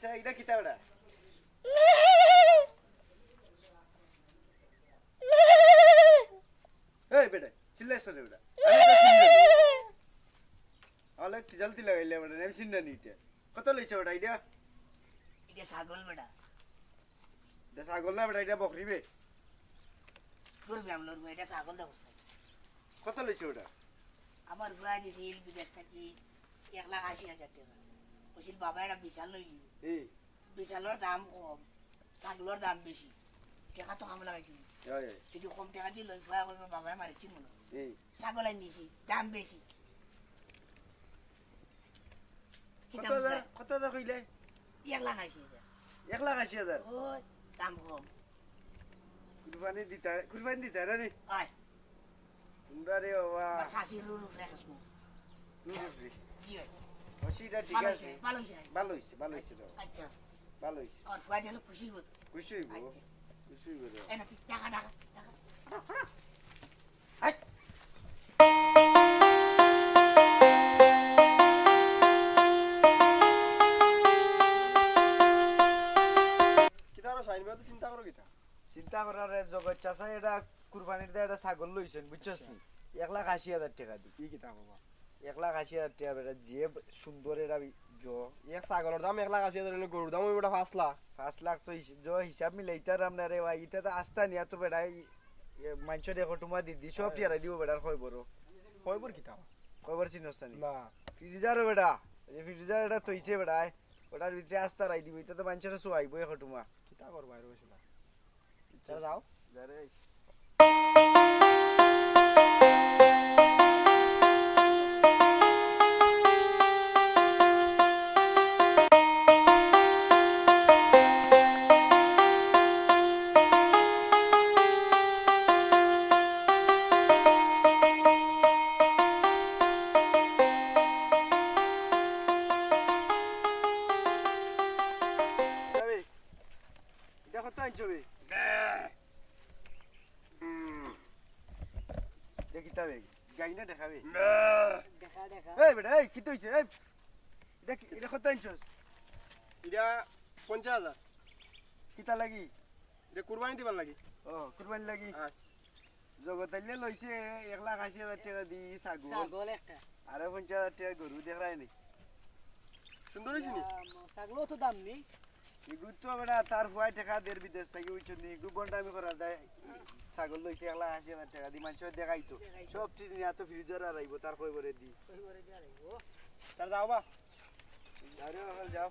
আচ্ছা এটা কিতা বেটা এই বেটা চিল্লাইছ রে বেটা আমি তো চিল্লাই আলে কি জলদি লাগাইলে বেটা আমি চিন্না নি এটা কত লইছ বেটা এটা এটা ছাগল বেটা এটা ছাগল না বেটা এটা বকরি বে করবে আমলোর এটা ছাগল দেখো কত লইছ ওটা আমার ভাই দিছিল বিদেশ থেকে 1,80,000 টাকা বলছিল বাবা এটা বিশাল লইলি এই বিশালের দাম কম ছাগলের দাম বেশি টাকা তো কাম লাগাইছি যদি কম টাকা দিয়ে লই ভাই কইবে বাবা মারিছি মনে এই ছাগল আনিছি দাম বেশি কত হাজার কইলে 1,80,000 1,80,000 ও দাম কম কুরবানি দিতা রে আয় তোমরা রে বাবা শাশি রুরু ফ্রেশ মো নুরুফরি জি ভাই ওশিটা ঠিক আছে ভালো হইছে ভালো হইছে আচ্ছা ভালো হইছে আর ফাইল হলো খুশি হতো খুশি হইব খুশি হইব রে এনা টাকা টাকা আই কিতারো সাইনবে তো চিন্তা করো কিতা চিন্তা করার জগৎ চাচা এটা কুরবানির দে এটা ছাগল লইছেন বুঝছস নি 1,80,000 টাকা দি কি কিতা বাবা 1,80,000 টাকা বেটা যে সুন্দর এটা জো এক ছাগলের দাম 1,80,000 গরুর দাম ওইটা 5 লাখ 5 লাখ তো জো হিসাব মিলাইতার আপনারে ভাই এটা তো আস্থা নিয়া তো বেটা মানছ দেখো তোমা দিদি সব টিয়ারা দিব বেটার কই বড় কয়বর কিতা কয়বার চিনস্তানি না ফ্রিজার বেটা এই ফ্রিজার এটা তৈছে বেটা ওটার ভিতরে আস্থা রাই দিব এটা তো মানছরে সুয়াইব এখন তোমা কিতা করবা আর বসলা চল যাও আরে গাইনা দেখাবে দেখা দেখা এই বেটা এই কি তৈছে এই এটা কত আনছস এটা 50,000 কিতা লাগি এটা কুরবানি দিবার লাগি ও কুরবানি লাগি হ্যাঁ জগতাইলে লইছে 1,80,000 টাকা দি ছাগল ছাগল একটা আর 50,000 টাকা গরু দেখাই নাই সুন্দর হইছে নি ছাগলও তো দাম নেই ইগু তো বেটা তার ফুয়াই টাকা দের বিদেশ থেকে উইছন নি ইগু বন্ডামি করা দেয় ছাগল লইছে 1,80,000 টাকা দি মানুষ দেখাইতো সব ঠিক নিয়া তো ফ্রিজার আর আইবো তার কই করে দি তার যাও বা আরে যাও